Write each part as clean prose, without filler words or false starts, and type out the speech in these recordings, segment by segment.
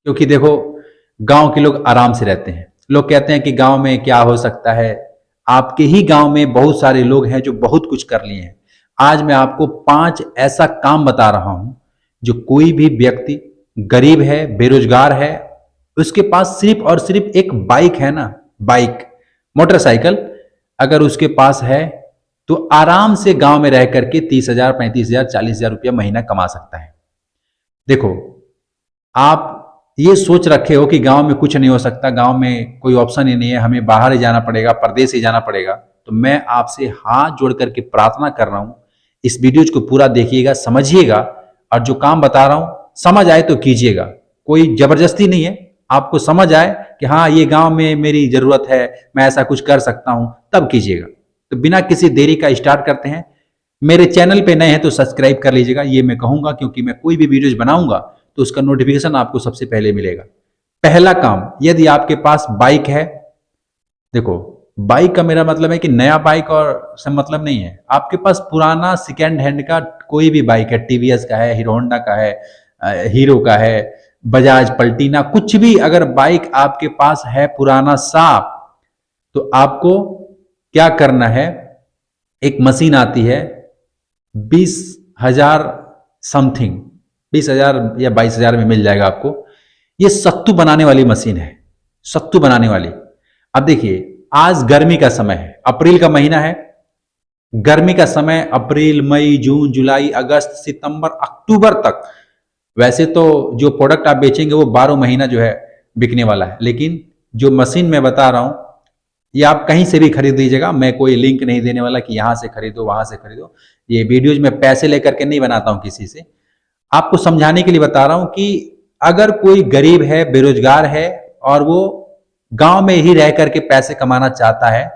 क्योंकि देखो, गांव के लोग आराम से रहते हैं। लोग कहते हैं कि गांव में क्या हो सकता है। आपके ही गांव में बहुत सारे लोग हैं जो बहुत कुछ कर लिए हैं। आज मैं आपको 5 ऐसा काम बता रहा हूं जो कोई भी व्यक्ति गरीब है, बेरोजगार है, उसके पास सिर्फ और सिर्फ एक बाइक है ना, बाइक, मोटरसाइकिल अगर उसके पास है तो आराम से गांव में रह करके 30,000, 35,000, 40,000 रुपया महीना कमा सकता है। देखो, आप ये सोच रखे हो कि गांव में कुछ नहीं हो सकता, गांव में कोई ऑप्शन ही नहीं है, हमें बाहर ही जाना पड़ेगा, परदेश ही जाना पड़ेगा। तो मैं आपसे हाथ जोड़ करके प्रार्थना कर रहा हूं, इस वीडियो को पूरा देखिएगा, समझिएगा, और जो काम बता रहा हूं समझ आए तो कीजिएगा। कोई जबरदस्ती नहीं है, आपको समझ आए कि हाँ ये गांव में मेरी जरूरत है, मैं ऐसा कुछ कर सकता हूं, तब कीजिएगा। तो बिना किसी देरी का स्टार्ट करते हैं। मेरे चैनल पे नए हैं तो सब्सक्राइब कर लीजिएगा, ये मैं कहूंगा, क्योंकि मैं कोई भी वीडियोज बनाऊंगा तो उसका नोटिफिकेशन आपको सबसे पहले मिलेगा। पहला काम, यदि आपके पास बाइक है, देखो बाइक का मेरा मतलब है कि नया बाइक और से मतलब नहीं है। आपके पास पुराना सेकेंड हैंड का कोई भी बाइक है, टीवीएस का है, हीरो होंडा का है, हीरो का है, बजाज पल्टीना, कुछ भी अगर बाइक आपके पास है पुराना सा, तो आपको क्या करना है, एक मशीन आती है 20,000 समथिंग, 20,000 या 22,000 में मिल जाएगा आपको। ये सत्तू बनाने वाली मशीन है, सत्तू बनाने वाली। अब देखिए, आज गर्मी का समय है, अप्रैल का महीना है, गर्मी का समय, अप्रैल, मई, जून, जुलाई, अगस्त, सितंबर, अक्टूबर तक। वैसे तो जो प्रोडक्ट आप बेचेंगे वो 12 महीना जो है बिकने वाला है, लेकिन जो मशीन मैं बता रहा हूं ये आप कहीं से भी खरीद लीजिएगा। मैं कोई लिंक नहीं देने वाला कि यहां से खरीदो वहां से खरीदो। ये वीडियोज में पैसे लेकर के नहीं बनाता हूं किसी से, आपको समझाने के लिए बता रहा हूं कि अगर कोई गरीब है, बेरोजगार है, और वो गांव में ही रह करके पैसे कमाना चाहता है,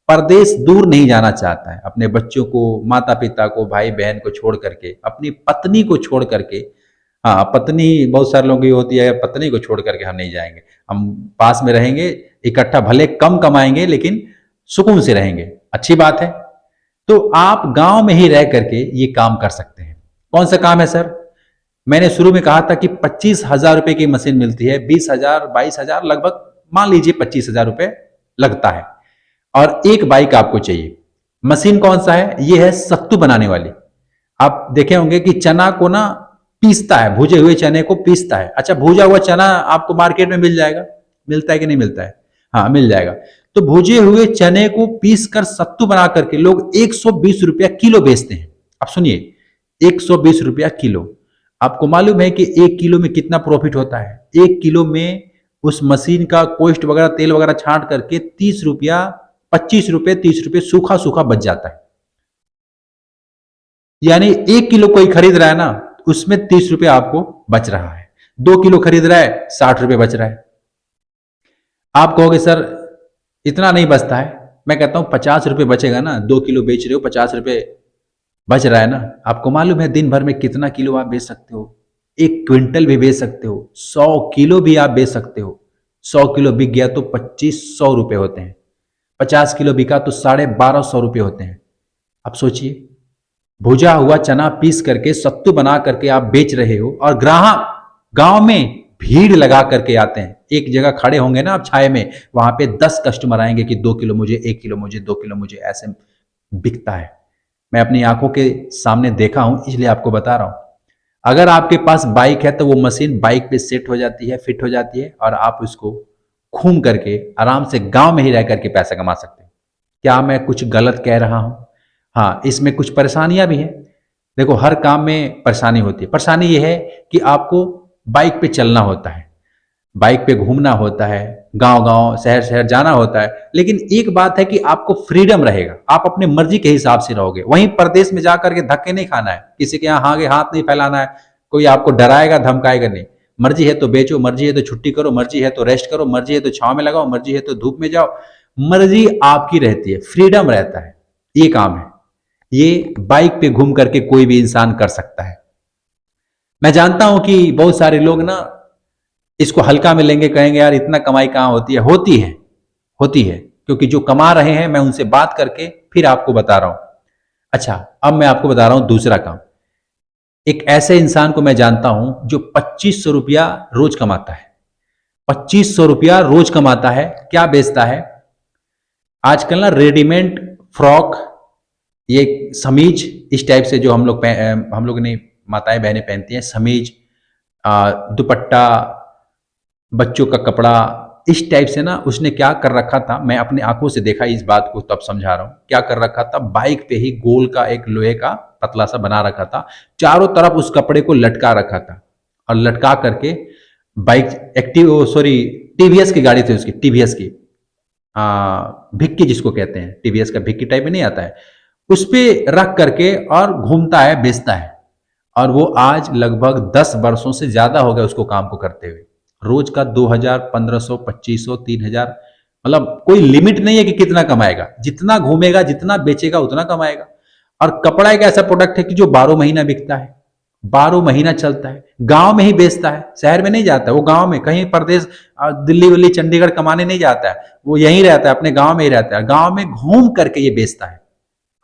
परदेश दूर नहीं जाना चाहता है, अपने बच्चों को, माता पिता को, भाई बहन को छोड़ करके, अपनी पत्नी को छोड़ करके, हाँ पत्नी, बहुत सारे लोगों की होती है, पत्नी को छोड़ करके हम नहीं जाएंगे, हम पास में रहेंगे, इकट्ठा भले कम कमाएंगे लेकिन सुकून से रहेंगे, अच्छी बात है। तो आप गांव में ही रह करके ये काम कर सकते हैं। कौन सा काम है सर? मैंने शुरू में कहा था कि 25,000 रुपए की मशीन मिलती है, 20,000, 22,000, लगभग मान लीजिए 25,000 रुपए लगता है, और एक बाइक आपको चाहिए। मशीन कौन सा है? ये है सत्तू बनाने वाली। आप देखे होंगे कि चना को ना पीसता है, भुजे हुए चने को पीसता है। अच्छा, भुजा हुआ चना आपको मार्केट में मिल जाएगा, मिलता है कि नहीं मिलता है? हाँ मिल जाएगा। तो भुजे हुए चने को पीस कर सत्तू बना करके लोग 120 रुपया किलो बेचते हैं। अब सुनिए, 120 रुपया किलो। आपको मालूम है कि 1 किलो में कितना प्रॉफिट होता है? 1 किलो में उस मशीन का कोस्ट वगैरह, तेल वगैरह छांट करके 30 रुपया, 25 रुपये, 30 रुपये सूखा सूखा बच जाता है। यानी 1 किलो कोई खरीद रहा है ना, उसमें 30 रुपये आपको बच रहा है। 2 किलो खरीद रहा है, 60 रुपये बच रहा है। आप कहोगे सर इतना नहीं बचता है। मैं कहता हूं 50 रुपये बचेगा ना, 2 किलो बेच रहे हो, 50 रुपये बच रहा है ना। आपको मालूम है दिन भर में कितना किलो आप बेच सकते हो? 1 क्विंटल भी बेच सकते हो, 100 किलो भी आप बेच सकते हो। 100 किलो बिक गया तो 2500 रुपये होते हैं, 50 किलो बिका तो 1250 रुपये होते हैं। अब सोचिए, भुजा हुआ चना पीस करके सत्तू बना करके आप बेच रहे हो, और ग्राहक गांव में भीड़ लगा करके आते हैं। एक जगह खड़े होंगे ना आप छाए में, वहां पे 10 कस्टमर आएंगे कि 2 किलो मुझे, 1 किलो मुझे, 2 किलो मुझे, ऐसे बिकता है। मैं अपनी आंखों के सामने देखा हूं, इसलिए आपको बता रहा हूं। अगर आपके पास बाइक है तो वो मशीन बाइक पे सेट हो जाती है, फिट हो जाती है, और आप उसको घूम करके आराम से गांव में ही रह करके पैसा कमा सकते हैं। क्या मैं कुछ गलत कह रहा हूं? हाँ, इसमें कुछ परेशानियां भी हैं। देखो, हर काम में परेशानी होती है। परेशानी यह है कि आपको बाइक पे चलना होता है, बाइक पे घूमना होता है, गांव गांव, शहर शहर जाना होता है। लेकिन एक बात है कि आपको फ्रीडम रहेगा, आप अपने मर्जी के हिसाब से रहोगे। वहीं परदेश में जाकर के धक्के नहीं खाना है, किसी के यहाँ आगे हाथ नहीं फैलाना है, कोई आपको डराएगा धमकाएगा नहीं। मर्जी है तो बेचो, मर्जी है तो छुट्टी करो, मर्जी है तो रेस्ट करो, मर्जी है तो छांव में लगाओ, मर्जी है तो धूप में जाओ, मर्जी आपकी रहती है, फ्रीडम रहता है। ये काम है, ये बाइक पे घूम करके कोई भी इंसान कर सकता है। मैं जानता हूं कि बहुत सारे लोग ना इसको हल्का में लेंगे, कहेंगे यार इतना कमाई कहां होती है। होती है, होती है, क्योंकि जो कमा रहे हैं मैं उनसे बात करके फिर आपको बता रहा हूं। अच्छा, अब मैं आपको बता रहा हूं दूसरा काम। एक ऐसे इंसान को मैं जानता हूं जो 2500 रुपया रोज कमाता है। ₹2500 रोज कमाता है। क्या बेचता है? आजकल ना रेडीमेड फ्रॉक, ये समीज, इस टाइप से जो हम लोग नहीं, माताएं बहनें पहनती हैं, समीज, दुपट्टा, बच्चों का कपड़ा, इस टाइप से ना उसने क्या कर रखा था, मैं अपनी आंखों से देखा इस बात को, तब समझा रहा हूं। क्या कर रखा था, बाइक पे ही गोल का एक लोहे का पतला सा बना रखा था, चारों तरफ उस कपड़े को लटका रखा था, और लटका करके बाइक टीवीएस की गाड़ी थी उसकी, टीवीएस की भिक्की जिसको कहते हैं, टीवीएस का भिक्की टाइप में नहीं आता है, उस पे रख करके और घूमता है, बेचता है। और वो आज लगभग 10 वर्षों से ज्यादा हो गया उसको काम को करते हुए। रोज का 2000, 1500, 2500, 3000, मतलब कोई लिमिट नहीं है कि कितना कमाएगा। जितना घूमेगा, जितना बेचेगा, उतना कमाएगा। और कपड़ा एक ऐसा प्रोडक्ट है कि जो 12 महीना बिकता है, 12 महीना चलता है। गांव में ही बेचता है, शहर में नहीं जाता है। वो गांव में कहीं प्रदेश, दिल्ली विल्ली, चंडीगढ़ कमाने नहीं जाता है, वो यहीं रहता है, अपने गांव में ही रहता है। गांव में घूम करके ये बेचता है।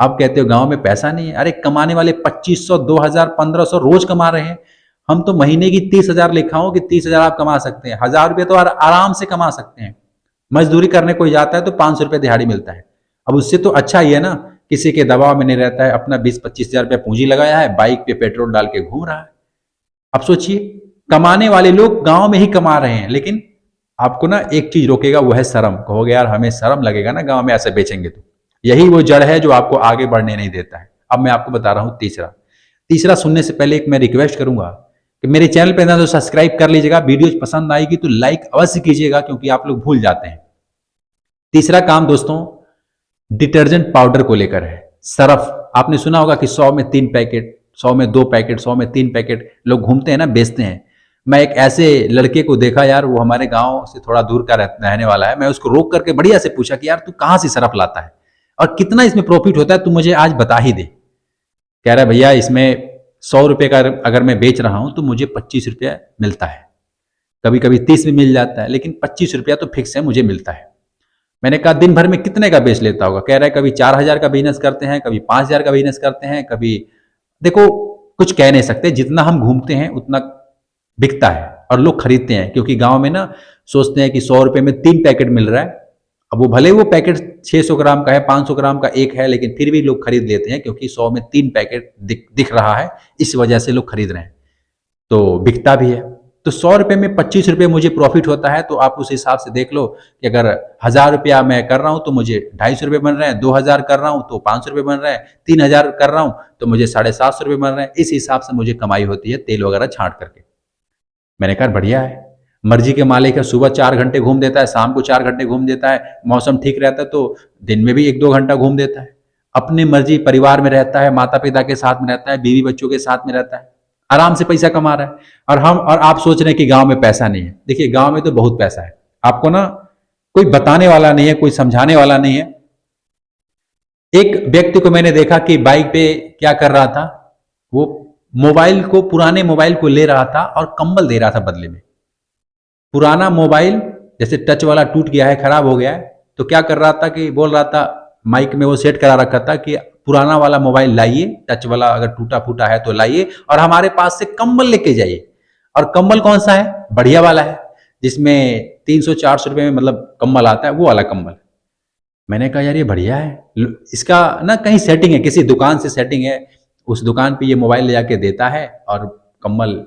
आप कहते हो गांव में पैसा नहीं है, अरे कमाने वाले 2500, 2000, 1500 रोज कमा रहे हैं। हम तो महीने की 30,000 लिखा हूं कि 30,000 आप कमा सकते हैं। 1000 रुपये तो आराम से कमा सकते हैं। मजदूरी करने कोई जाता है तो 500 रुपये दिहाड़ी मिलता है। अब उससे तो अच्छा ही है ना, किसी के दबाव में नहीं रहता है, अपना 20-25 हजार रुपया पूंजी लगाया है, बाइक पे पेट्रोल डाल के घूम रहा है। अब सोचिए, कमाने वाले लोग गांव में ही कमा रहे हैं, लेकिन आपको ना एक चीज रोकेगा, वो है शर्म। कहोगे यार हमें शर्म लगेगा ना गांव में ऐसे बेचेंगे तो। यही वो जड़ है जो आपको आगे बढ़ने नहीं देता है। अब मैं आपको बता रहा हूं तीसरा सुनने से पहले एक मैं रिक्वेस्ट करूंगा कि मेरे चैनल पे ना तो सब्सक्राइब कर लीजिएगा, वीडियो पसंद आएगी तो लाइक अवश्य कीजिएगा, क्योंकि आप लोग भूल जाते हैं। तीसरा काम दोस्तों डिटर्जेंट पाउडर को लेकर है। सर्फ, आपने सुना होगा कि 100 में 3 पैकेट, 100 में 2 पैकेट, 100 में 3 पैकेट लोग घूमते हैं ना, बेचते हैं। मैं एक ऐसे लड़के को देखा यार, वो हमारे गांव से थोड़ा दूर का रहने वाला है। मैं उसको रोक करके बढ़िया से पूछा कि यार तू कहां से सर्फ लाता है और कितना इसमें प्रॉफिट होता है, तू मुझे आज बता ही दे। कह रहा है भैया इसमें 100 रुपये का अगर मैं बेच रहा हूं तो मुझे 25 रुपया मिलता है, कभी कभी 30 भी मिल जाता है, लेकिन 25 रुपया तो फिक्स है मुझे मिलता है। मैंने कहा दिन भर में कितने का बेच लेता होगा? कह रहा है कभी 4000 का बिजनेस करते हैं, कभी 5000 का बिजनेस करते हैं, कभी, देखो कुछ कह नहीं सकते, जितना हम घूमते हैं उतना बिकता है और लोग खरीदते हैं। क्योंकि गांव में ना सोचते हैं कि 100 रुपये में 3 पैकेट मिल रहा है। अब वो भले वो पैकेट 600 ग्राम का है, 500 ग्राम का एक है, लेकिन फिर भी लोग खरीद लेते हैं, क्योंकि 100 में 3 पैकेट दिख रहा है, इस वजह से लोग खरीद रहे हैं, तो बिकता भी है। तो 100 रुपये में 25 रुपये मुझे प्रॉफिट होता है, तो आप उस हिसाब से देख लो कि अगर 1000 रुपया मैं कर रहा हूं तो मुझे 250 रुपये बन रहे हैं, 2000 कर रहा हूं तो 500 रुपये बन रहे हैं, 3000 कर रहा हूं तो मुझे 750 रुपये बन रहे हैं। इस हिसाब से मुझे कमाई होती है तेल वगैरह छांट करके। मैंने कहा बढ़िया है, मर्जी के मालिक है। सुबह 4 घंटे घूम देता है, शाम को 4 घंटे घूम देता है, मौसम ठीक रहता है तो दिन में भी 1-2 घंटा घूम देता है। अपनी मर्जी, परिवार में रहता है, माता पिता के साथ में रहता है, बीवी बच्चों के साथ में रहता है, आराम से पैसा कमा रहा है। और आप सोच रहे हैं कि गांव में पैसा नहीं है। देखिए गांव में तो बहुत पैसा है, आपको ना कोई बताने वाला नहीं है, कोई समझाने वाला नहीं है। एक व्यक्ति को मैंने देखा कि बाइक पे क्या कर रहा था, वो पुराने मोबाइल को ले रहा था और कंबल दे रहा था बदले में। पुराना मोबाइल जैसे टच वाला टूट गया है, खराब हो गया है, तो क्या कर रहा था कि बोल रहा था, माइक में वो सेट करा रखा था कि पुराना वाला मोबाइल लाइए, टच वाला अगर टूटा फूटा है तो लाइए, और हमारे पास से कंबल लेके जाइए। और कंबल कौन सा है? बढ़िया वाला है, जिसमें 300-400 रुपये में मतलब कंबल आता है, वो वाला कंबल। मैंने कहा यार ये बढ़िया है, इसका ना कहीं सेटिंग है, किसी दुकान से सेटिंग है, उस दुकान पे ये मोबाइल ले जाके देता है और कंबल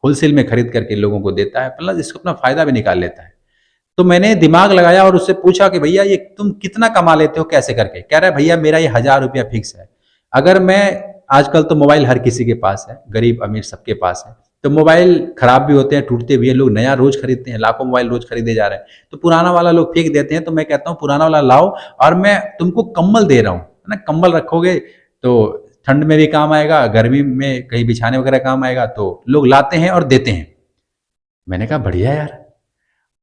होलसेल में खरीद करके लोगों को देता है, प्लस इसको अपना फायदा भी निकाल लेता है। तो मैंने दिमाग लगाया और उससे पूछा कि भैया ये तुम कितना कमा लेते हो, कैसे करके? कह रहा है भैया मेरा ये 1000 रुपया फिक्स है। अगर मैं, आजकल तो मोबाइल हर किसी के पास है, गरीब अमीर सबके पास है, तो मोबाइल खराब भी होते हैं, टूटते भी हैं, लोग नया रोज खरीदते हैं, लाखों मोबाइल रोज खरीदे जा रहे हैं, तो पुराना वाला लोग फेंक देते हैं। तो मैं कहता हूँ पुराना वाला लाओ और मैं तुमको कंबल दे रहा हूँ, है ना। कंबल रखोगे तो ठंड में भी काम आएगा, गर्मी में कहीं बिछाने वगैरह काम आएगा, तो लोग लाते हैं और देते हैं। मैंने कहा बढ़िया यार।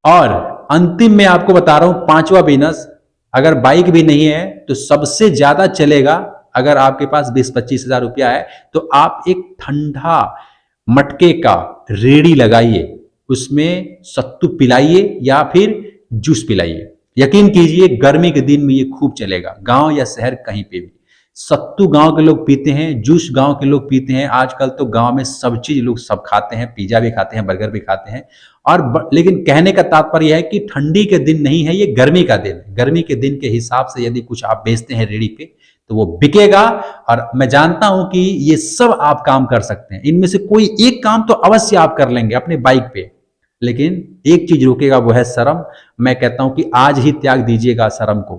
और अंतिम में आपको बता रहा हूं, 5वां बिजनेस, अगर बाइक भी नहीं है तो सबसे ज्यादा चलेगा, अगर आपके पास 20-25 हजार रुपया है तो आप एक ठंडा मटके का रेड़ी लगाइए, उसमें सत्तू पिलाइए या फिर जूस पिलाइए। यकीन कीजिए गर्मी के दिन में ये खूब चलेगा, गांव या शहर कहीं पे भी। सत्तू गांव के लोग पीते हैं, जूस गांव के लोग पीते हैं, आजकल तो गांव में सब चीज लोग सब खाते हैं, पिज्जा भी खाते हैं, बर्गर भी खाते हैं। और लेकिन कहने का तात्पर्य है कि ठंडी के दिन नहीं है, ये गर्मी का दिन है। गर्मी के दिन के हिसाब से यदि कुछ आप बेचते हैं रेडी पे तो वो बिकेगा। और मैं जानता हूं कि ये सब आप काम कर सकते हैं, इनमें से कोई एक काम तो अवश्य आप कर लेंगे अपने बाइक पे, लेकिन एक चीज रुकेगा, वो है शर्म। मैं कहता हूं कि आज ही त्याग दीजिएगा शर्म को,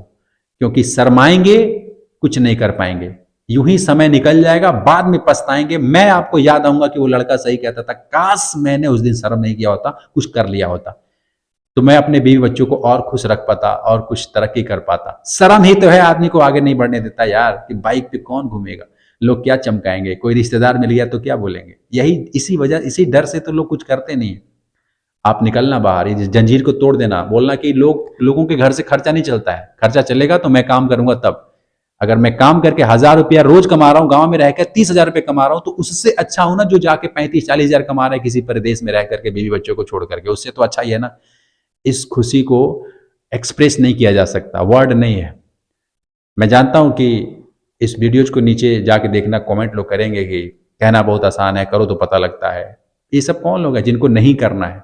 क्योंकि शर्माएंगे कुछ नहीं कर पाएंगे, यूं ही समय निकल जाएगा, बाद में पछताएंगे। मैं आपको याद आऊंगा कि वो लड़का सही कहता था, काश मैंने उस दिन शर्म नहीं किया होता, कुछ कर लिया होता तो मैं अपने बीवी बच्चों को और खुश रख पाता और कुछ तरक्की कर पाता। शर्म ही तो है आदमी को आगे नहीं बढ़ने देता यार, कि बाइक पे कौन घूमेगा, लोग क्या चमकाएंगे, कोई रिश्तेदार मिल गया तो क्या बोलेंगे। यही इसी वजह, इसी डर से तो लोग कुछ करते नहीं है। आप निकलना बाहर, इस जंजीर को तोड़ देना, बोलना कि लोगों के घर से खर्चा नहीं चलता है, खर्चा चलेगा तो मैं काम करूंगा तब। अगर मैं काम करके 1000 रुपया रोज कमा रहा हूं, गांव में रहकर 30,000 रुपये कमा रहा हूं, तो उससे अच्छा हूं ना जो जाके 35-40 हजार कमा रहा है किसी प्रदेश में रह करके बीवी बच्चों को छोड़ करके, उससे तो अच्छा ही है ना। इस खुशी को एक्सप्रेस नहीं किया जा सकता, वर्ड नहीं है। मैं जानता हूं कि इस वीडियोज को नीचे जाके देखना, कमेंट लोग करेंगे कि कहना बहुत आसान है, करो तो पता लगता है। ये सब कौन लोग हैं जिनको नहीं करना है?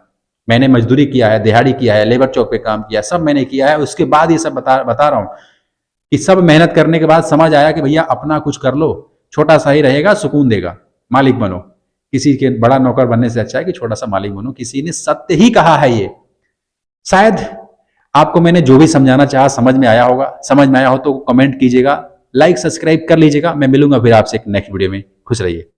मैंने मजदूरी किया है, दिहाड़ी किया है, लेबर चौक पे काम किया, सब मैंने किया है। उसके बाद ये सब बता रहा हूं कि सब मेहनत करने के बाद समझ आया कि भैया अपना कुछ कर लो, छोटा सा ही रहेगा, सुकून देगा, मालिक बनो। किसी के बड़ा नौकर बनने से अच्छा है कि छोटा सा मालिक बनो। किसी ने सत्य ही कहा है ये। शायद आपको मैंने जो भी समझाना चाहा समझ में आया होगा। समझ में आया हो तो कमेंट कीजिएगा, लाइक सब्सक्राइब कर लीजिएगा। मैं मिलूंगा फिर आपसे एक नेक्स्ट वीडियो में। खुश रहिए।